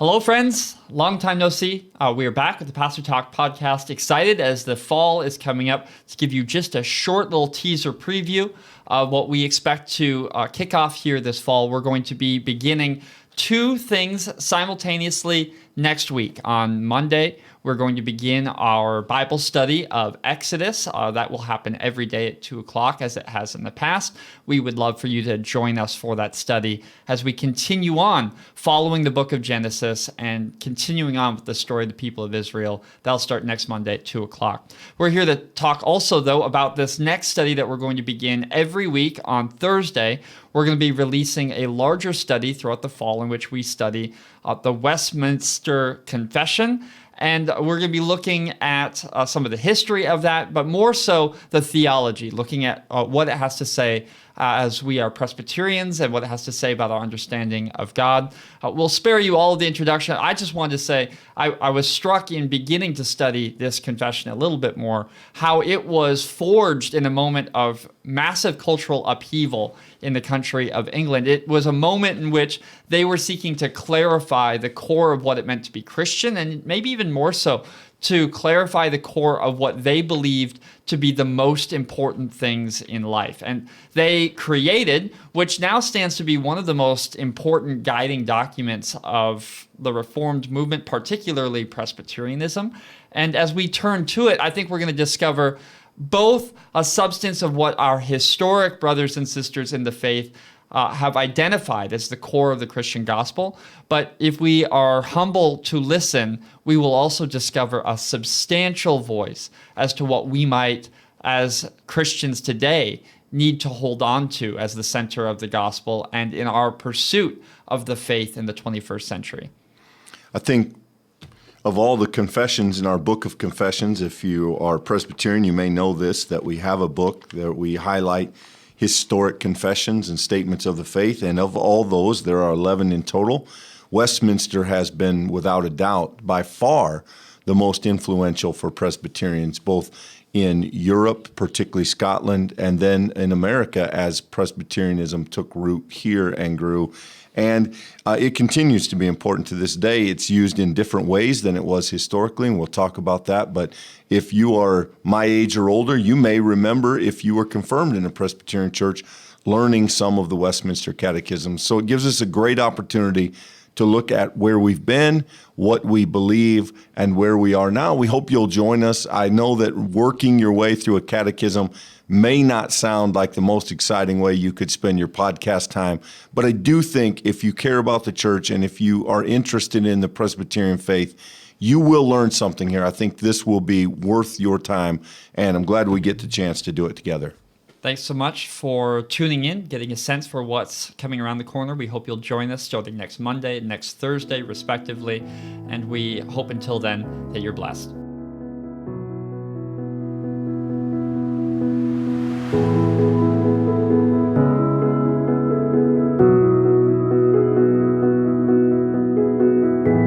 Hello, friends. Long time no see. We are back with the Pastor Talk podcast. Excited as the fall is coming up to give you just a short little teaser preview of what we expect to kick off here this fall. We're going to be beginning two things simultaneously next week. On Monday, we're going to begin our Bible study of Exodus. That will happen every day at 2 o'clock as it has in the past. We would love for you to join us for that study as we continue on following the book of Genesis and continuing on with the story of the people of Israel. That'll start next Monday at 2 o'clock. We're here to talk also, though, about this next study that we're going to begin every week on Thursday. We're going to be releasing a larger study throughout the fall in which we study the Westminster Confession. And we're going to be looking at some of the history of that, but more so the theology, looking at what it has to say as we are Presbyterians and what it has to say about our understanding of God. We'll spare you all of the introduction. I just wanted to say I was struck in beginning to study this confession a little bit more, how it was forged in a moment of massive cultural upheaval in the country of England. It was a moment in which they were seeking to clarify the core of what it meant to be Christian, and maybe even more so, to clarify the core of what they believed to be the most important things in life. And they created, which now stands to be one of the most important guiding documents of the Reformed movement, particularly Presbyterianism. And as we turn to it, I think we're going to discover both a substance of what our historic brothers and sisters in the faith have identified as the core of the Christian gospel. But if we are humble to listen, we will also discover a substantial voice as to what we might, as Christians today, need to hold on to as the center of the gospel and in our pursuit of the faith in the 21st century. I think of all the confessions in our book of confessions, if you are Presbyterian, you may know this, that we have a book that we highlight historic confessions and statements of the faith, and of all those, there are 11 in total. Westminster has been, without a doubt, by far the most influential for Presbyterians, both in Europe, particularly Scotland, and then in America as Presbyterianism took root here and grew. And it continues to be important to this day. It's used in different ways than it was historically, and we'll talk about that. But if you are my age or older, you may remember, if you were confirmed in a Presbyterian church, learning some of the Westminster Catechism. So it gives us a great opportunity to look at where we've been, what we believe, and where we are now. We hope you'll join us. I know that working your way through a catechism may not sound like the most exciting way you could spend your podcast time, but I do think if you care about the church and if you are interested in the Presbyterian faith, you will learn something here. I think this will be worth your time, and I'm glad we get the chance to do it together. Thanks so much for tuning in, getting a sense for what's coming around the corner. We hope you'll join us starting next Monday and next Thursday, respectively. And we hope until then that you're blessed.